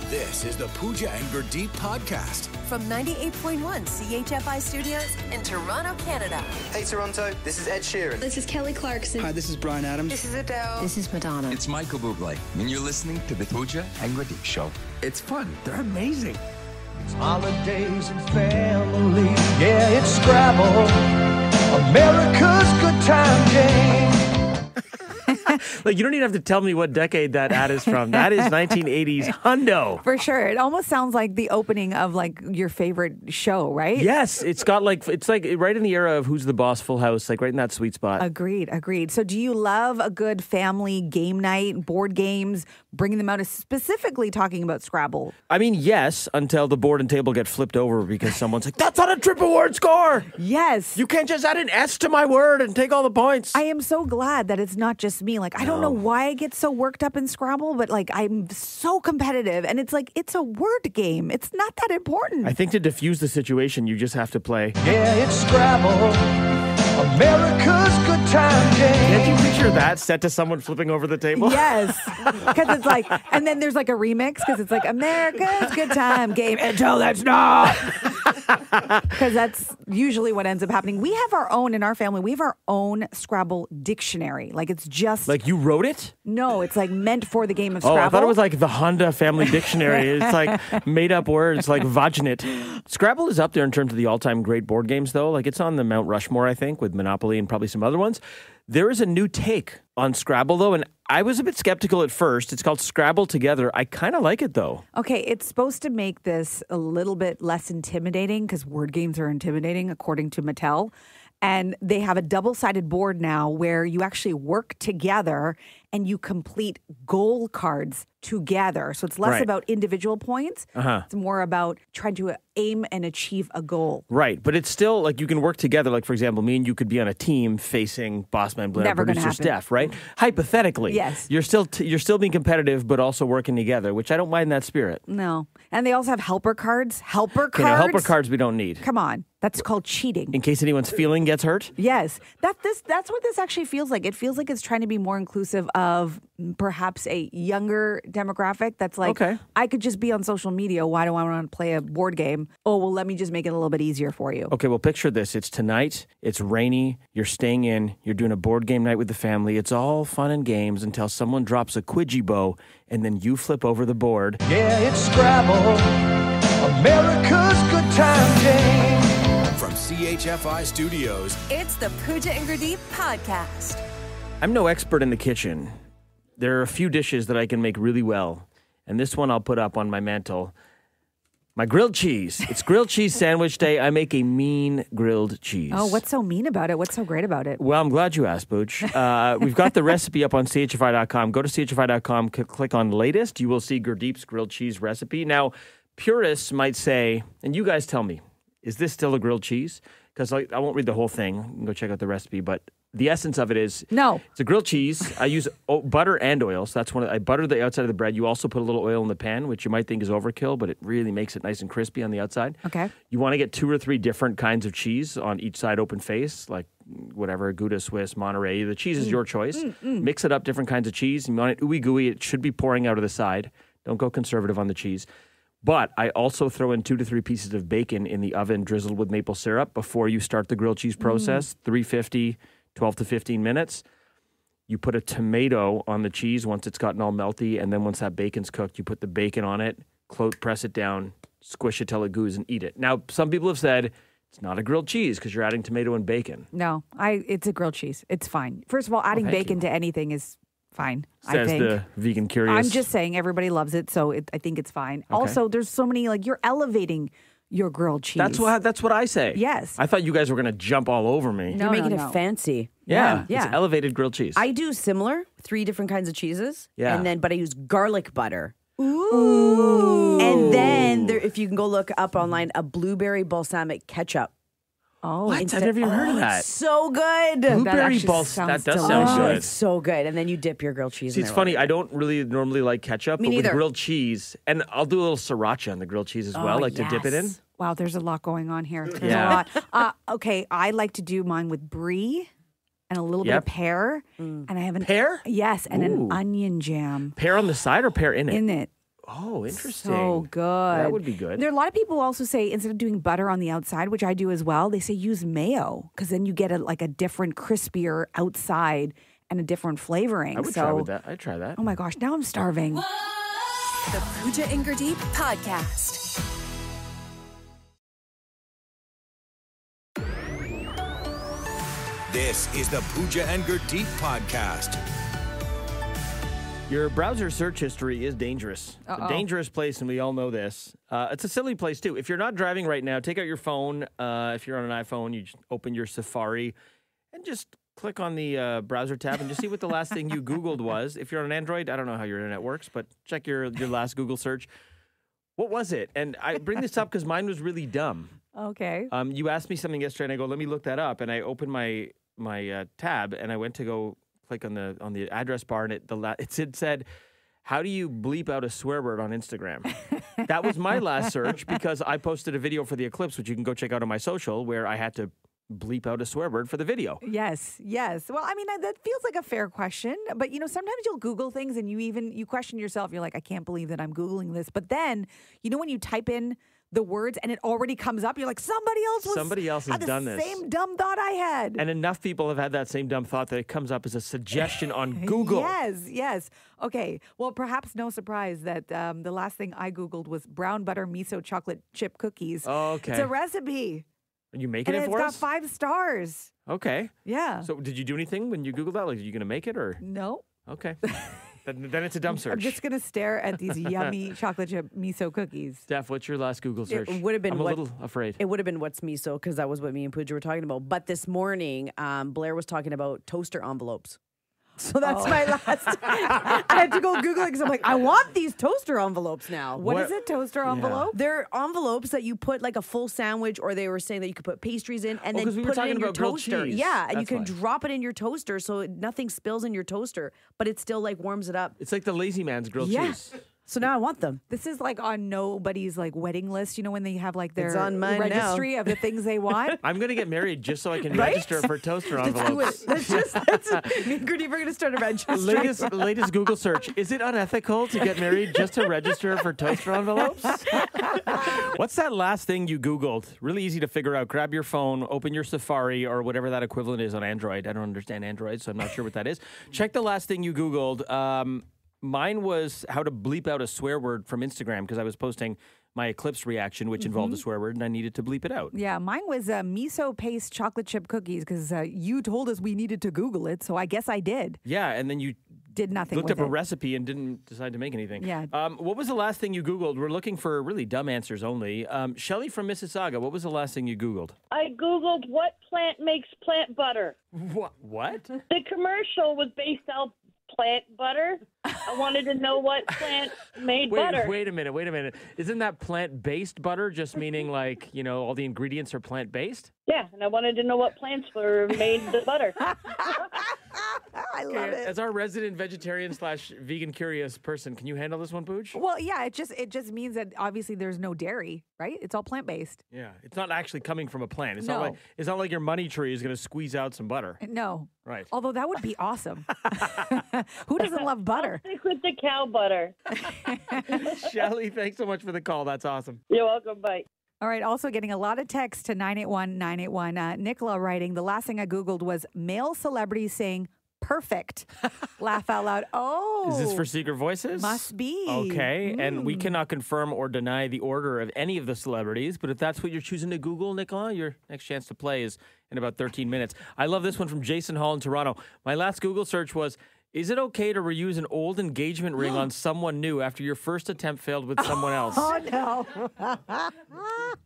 This is the Pooja and Gurdeep podcast. From 98.1 CHFI Studios in Toronto, Canada. Hey Toronto, this is Ed Sheeran. This is Kelly Clarkson. Hi, this is Bryan Adams. This is Adele. This is Madonna. It's Michael Bublé, and you're listening to the Pooja and Gurdeep Show. It's fun. They're amazing. It's holidays and family. Yeah, it's Scrabble. America's good time game. Like, you don't even have to tell me what decade that ad is from. That is 1980s hundo. For sure. It almost sounds like the opening of like your favorite show, right? Yes, it's like right in the era of Who's the Boss, Full House, like right in that sweet spot. Agreed. So do you love a good family game night, board games, bringing them out, specifically talking about Scrabble? I mean, yes, until the board and table get flipped over because someone's like, that's not a triple word score. Yes. You can't just add an S to my word and take all the points. I am so glad that it's not just me. Like, I don't know why I get so worked up in Scrabble, but like I'm so competitive, and it's like it's a word game. It's not that important. I think to diffuse the situation, you just have to play. Yeah, it's Scrabble. America's good time game. Can't you picture that set to someone flipping over the table? Yes, because it's like, and then there's like a remix because it's like America's good time game until that's not. Because that's usually what ends up happening. We have our own in our family. We have our own Scrabble dictionary. Like it's just Like you wrote it? No, it's like meant for the game of Scrabble. Oh, I thought it was like the Honda Family Dictionary. It's like made up words like vaginate. Scrabble is up there in terms of the all-time great board games, though. Like it's on the Mount Rushmore, I think, with Monopoly and probably some other ones. There is a new take on Scrabble, though, and I was a bit skeptical at first. It's called Scrabble Together. I kind of like it, though. Okay, it's supposed to make this a little bit less intimidating because word games are intimidating, according to Mattel. And they have a double-sided board now where you actually work together and you complete goal cards together. So it's less about individual points. It's more about trying to aim and achieve a goal. Right, but it's still like you can work together. Like, for example, me and you could be on a team facing Bossman Blair, Never gonna producer happen. Steph, right? Hypothetically. Yes. You're still being competitive, but also working together, which I don't mind that spirit. No. And they also have helper cards. Okay, now, helper cards we don't need. Come on. That's called cheating. In case anyone's feeling gets hurt? Yes. That's what this actually feels like. It feels like it's trying to be more inclusive of perhaps a younger demographic that's like, okay, I could just be on social media. Why do I want to play a board game? Oh, well, let me just make it a little bit easier for you. Okay, well, picture this. It's tonight. It's rainy. You're staying in. You're doing a board game night with the family. It's all fun and games until someone drops a Quidgy bow, and then you flip over the board. Yeah, it's Scrabble. America's good time game. From CHFI Studios, It's the Pooja and Gurdeep podcast. I'm no expert in the kitchen. There are a few dishes that I can make really well, and this one I'll put up on my mantle. My grilled cheese. It's grilled cheese sandwich day. I make a mean grilled cheese. Oh, what's so mean about it? What's so great about it? Well, I'm glad you asked, Booch. We've got the recipe up on chfi.com. Go to chfi.com, click on latest. You will see Gurdeep's grilled cheese recipe. Now, purists might say, and you guys tell me, is this still a grilled cheese? Because I won't read the whole thing. You can go check out the recipe, but the essence of it is no. It's a grilled cheese. I use butter and oil, so that's I butter the outside of the bread. You also put a little oil in the pan, which you might think is overkill, but it really makes it nice and crispy on the outside. Okay. You want to get 2 or 3 different kinds of cheese on each side, open face, like whatever, Gouda, Swiss, Monterey. The cheese is your choice. Mix it up, different kinds of cheese. You want it ooey gooey. It should be pouring out of the side. Don't go conservative on the cheese. But I also throw in 2 to 3 pieces of bacon in the oven drizzled with maple syrup before you start the grilled cheese process. 350, 12 to 15 minutes. You put a tomato on the cheese once it's gotten all melty, and then once that bacon's cooked, you put the bacon on it, press it down, squish it till it goos, and eat it. Now, some people have said it's not a grilled cheese because you're adding tomato and bacon. No, it's a grilled cheese. It's fine. First of all, adding bacon to anything is fine. Says I think. the vegan curious. I'm just saying everybody loves it, so I think it's fine. Okay. Also, there's so many, like, you're elevating your grilled cheese. That's what I say. Yes. I thought you guys were going to jump all over me. You're making it fancy. Yeah. It's elevated grilled cheese. I do similar, 3 different kinds of cheeses. Yeah. But I use garlic butter. Ooh. And then, if you can go look up online, a blueberry balsamic ketchup. Oh, what? I've never even heard of that. So good. Blueberry balsamic. That does sound good. It's so good. And then you dip your grilled cheese in it's there. funny. I don't really normally like ketchup, but with grilled cheese, and I'll do a little sriracha on the grilled cheese as well, to dip it in. Wow, there's a lot going on here. There's a lot. Okay, I like to do mine with brie and a little bit of pear. And I have an pear? Yes, and an onion jam. Pear on the side or pear in it? In it. Oh, interesting. So good. That would be good. There are a lot of people who also say instead of doing butter on the outside, which I do as well, they say use mayo because then you get a different, crispier outside and a different flavoring. I would try with that. I'd try that. Oh my gosh, now I'm starving. The Pooja and Gurdeep Podcast. This is the Pooja and Gurdeep Podcast. Your browser search history is dangerous. It's a dangerous place, and we all know this. It's a silly place, too. If you're not driving right now, take out your phone. If you're on an iPhone, you just open your Safari and just click on the browser tab and just see what the last thing you Googled was. If you're on an Android, I don't know how your internet works, but check your last Google search. What was it? And I bring this up because mine was really dumb. Okay. You asked me something yesterday, and I go, let me look that up. And I opened my tab, and I went to go click on the address bar, and it said, how do you bleep out a swear word on Instagram? That was my last search because I posted a video for the eclipse, which you can go check out on my social, where I had to bleep out a swear word for the video. Yes. Well, I mean, that feels like a fair question, but sometimes you'll Google things and you question yourself. You're like, I can't believe that I'm Googling this. But then, when you type in the words and it already comes up, you're like, somebody else has done this. Same dumb thought I had. And enough people have had that same dumb thought that it comes up as a suggestion on Google. Yes. Okay. Well, perhaps no surprise that the last thing I Googled was brown butter miso chocolate chip cookies. Oh, okay. It's a recipe. Are you making it And for it's us? got 5 stars. Okay. Yeah. So did you do anything when you Googled that? Like, are you going to make it or? No. Okay. Then it's a dumb search. I'm just going to stare at these yummy chocolate chip miso cookies. Steph, what's your last Google search? It would have been I'm a little afraid. It would have been what's miso because that was what me and Pooja were talking about. But this morning, Blair was talking about toaster envelopes. So that's my last. I had to go Google it because I'm like, I want these toaster envelopes now. What is a toaster envelope? They're envelopes that you put like a full sandwich, or they were saying that you could put pastries in and then 'cause we were put it talking in your about grilled toaster. cheese. Yeah, and you That's can why. drop it in your toaster so nothing spills in your toaster, but it still like warms it up. It's like the lazy man's grilled cheese. So now I want them. This is like on nobody's wedding list, when they have like their It's on mine registry of the things they want. I'm going to get married just so I can Right? register for toaster Let's do envelopes. it. Let's me and Gurdeep are going to start a registry. Latest Google search. Is it unethical to get married just to register for toaster envelopes? What's that last thing you Googled? Really easy to figure out. Grab your phone, open your Safari or whatever that equivalent is on Android. I don't understand Android, so I'm not sure what that is. Check the last thing you Googled. Mine was how to bleep out a swear word from Instagram because I was posting my eclipse reaction, which involved a swear word, and I needed to bleep it out. Yeah, mine was miso paste chocolate chip cookies because you told us we needed to Google it, so I guess I did. Yeah, and then you Did nothing looked with up it. a recipe and didn't decide to make anything. Yeah. What was the last thing you Googled? We're looking for really dumb answers only. Shelley from Mississauga, what was the last thing you Googled? I Googled what plant makes plant butter. What? The commercial was based off plant butter. I wanted to know what plant made butter. Wait a minute. Isn't that plant-based butter just meaning like, all the ingredients are plant-based? Yeah, and I wanted to know what plants were made the butter. I love it. As our resident vegetarian / vegan curious person, can you handle this one, Pooch? Well, yeah, it just means that obviously there's no dairy, right? It's all plant based. Yeah, it's not actually coming from a plant. It's No. not like your money tree is going to squeeze out some butter. No. Right. Although that would be awesome. Who doesn't love butter? Stick with the cow butter. Shelley, thanks so much for the call. That's awesome. You're welcome. Bye. All right. Also getting a lot of texts to 981-981. Nicola writing, the last thing I Googled was male celebrities saying perfect. Laugh out loud. Oh. Is this for Secret Voices? Must be. Okay, and we cannot confirm or deny the order of any of the celebrities, but if that's what you're choosing to Google, Nicola, your next chance to play is in about 13 minutes. I love this one from Jason Hall in Toronto. My last Google search was, is it okay to reuse an old engagement ring on someone new after your first attempt failed with someone else? Oh, no.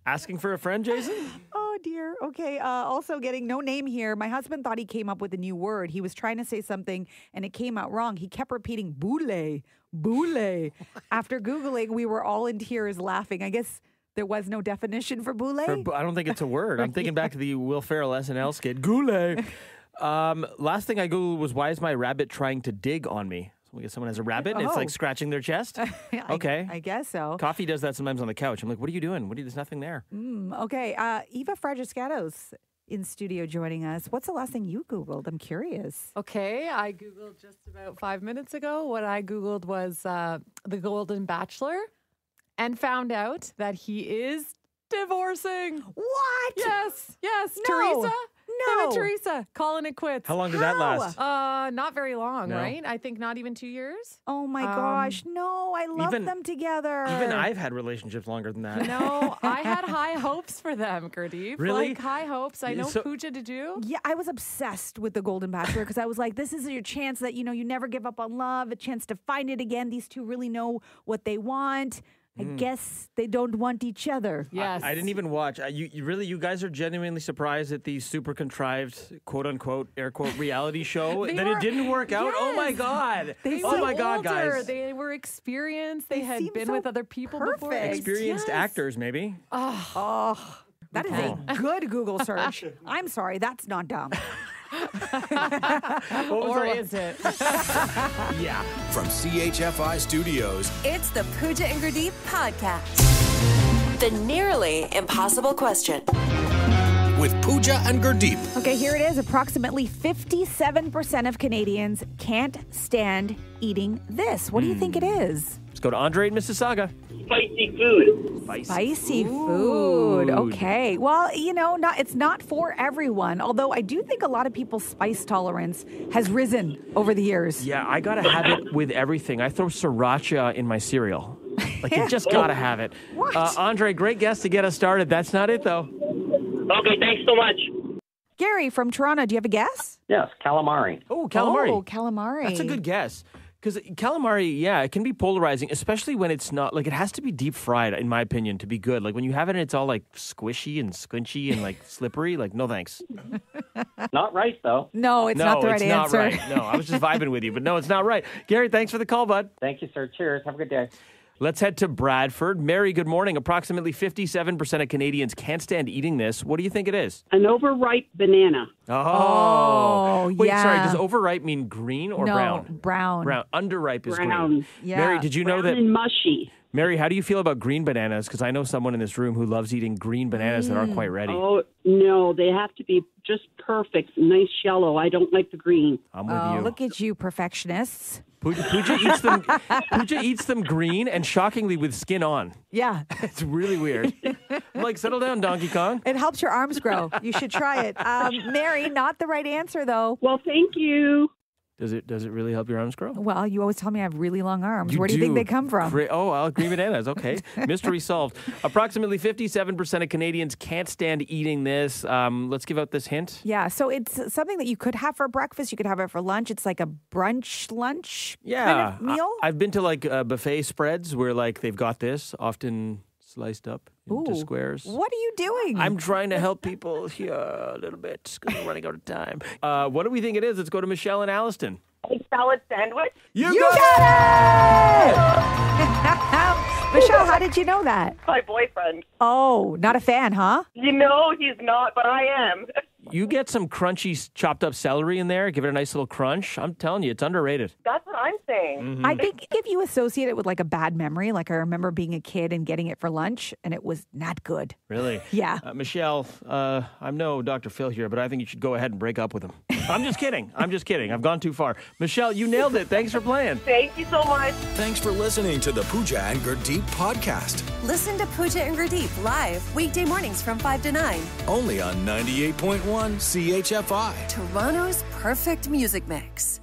Asking for a friend, Jason? Oh, dear. Okay. Also getting no name here. My husband thought he came up with a new word. He was trying to say something and it came out wrong. He kept repeating boule, boule. After Googling, we were all in tears laughing. I guess there was no definition for boule. I don't think it's a word. I'm thinking back to the Will Ferrell SNL skit, Goulet. Last thing I Googled was, why is my rabbit trying to dig on me? So we get someone has a rabbit and it's like scratching their chest. Okay. I guess so. Coffee does that sometimes on the couch. I'm like, what are you doing? There's nothing there. Okay. Eva Fragiscatos in studio joining us. What's the last thing you Googled? I'm curious. Okay, I Googled just about 5 minutes ago. What I Googled was the Golden Bachelor and found out that he is divorcing. What? Yes. No. Teresa? Him No. and Teresa calling it quits. How long did that last? Not very long, No. right? I think not even 2 years. Oh my gosh. No, I love even- them together. Even I've had relationships longer than that. No, I had high hopes for them, Gurdeep. Really? Like high hopes. I know, So- Pooja, did you? Yeah, I was obsessed with the Golden Bachelor because I was like, this is your chance that, you never give up on love, a chance to find it again. These two really know what they want. I guess they don't want each other. Yes. I didn't even watch. You guys are genuinely surprised at the super contrived, quote unquote, air quote, reality show They that were- it didn't work out. Oh my Yes. God! They Oh were my God, older. guys! They were experienced. They They had seem been so with other people before. perfect. Experienced Yes. actors, maybe. That is a good Google search. I'm sorry, that's not dumb. Or is it? Yeah. From CHFI Studios, It's the Pooja and Gurdeep podcast. The nearly impossible question. with Pooja and Gurdeep. Okay, here it is. Approximately 57% of Canadians can't stand eating this. What do you think it is? Let's go to Andre in Mississauga. Spicy food. Spicy food. Okay. Well, it's not for everyone. Although I do think a lot of people's spice tolerance has risen over the years. Yeah, I gotta have it with everything. I throw sriracha in my cereal. Like, you just gotta have it. What? Andre, great guest to get us started. That's not it, though. Okay, thanks so much. Gary from Toronto, do you have a guess? Yes, calamari. Oh, calamari. Oh, calamari. That's a good guess. Because calamari, yeah, it can be polarizing, especially when it's not, like, it has to be deep fried, in my opinion, to be good. Like, when you have it and it's all, like, squishy and squinchy and, like, slippery, like, no thanks. Not right, though. No, it's not the right it's answer. not right. No, I was just vibing with you, but no, it's not right. Gary, thanks for the call, bud. Thank you, sir. Cheers. Have a good day. Let's head to Bradford. Mary, good morning. Approximately 57% of Canadians can't stand eating this. What do you think it is? An overripe banana. Oh, Wait, yeah. sorry. Does overripe mean green or No, brown? brown. Brown. Underripe is Brown. green. Yeah. Mary, did you know Brown that? and mushy. Mary, how do you feel about green bananas? Because I know someone in this room who loves eating green bananas that aren't quite ready. Oh, no, they have to be just perfect, nice yellow. I don't like the green. I'm with Oh, you. look at you, perfectionists. Pooja eats them. Pooja eats them green and shockingly with skin on. Yeah. It's really weird. I'm like, settle down, Donkey Kong. It helps your arms grow. You should try it. Mary, not the right answer, though. Well, thank you. Does it really help your arms grow? Well, you always tell me I have really long arms. Where do you think they come from? Green bananas. Okay. Mystery solved. Approximately 57% of Canadians can't stand eating this. Let's give out this hint. Yeah, so it's something that you could have for breakfast. You could have it for lunch. It's like a brunch lunch kind of meal. I've been to like buffet spreads where like they've got this often sliced up into Ooh. squares. What are you doing? I'm trying to help people here a little bit because we're running out of time. What do we think it is? Let's go to Michelle and Alliston. A salad sandwich? You got it! Michelle, how did you know that? My boyfriend. Oh, not a fan, huh? You know he's not, but I am. You get some crunchy chopped up celery in there, give it a nice little crunch. I'm telling you, it's underrated. That's what I'm saying. I think if you associate it with like a bad memory, like I remember being a kid and getting it for lunch and it was not good. Really? Yeah. Michelle, I'm no Dr. Phil here, but I think you should go ahead and break up with him. I'm just kidding. I've gone too far. Michelle, you nailed it. Thanks for playing. Thank you so much. Thanks for listening to the Pooja and Gurdeep podcast. Listen to Pooja and Gurdeep live weekday mornings from 5 to 9. Only on 98.1 CHFI. Toronto's perfect music mix.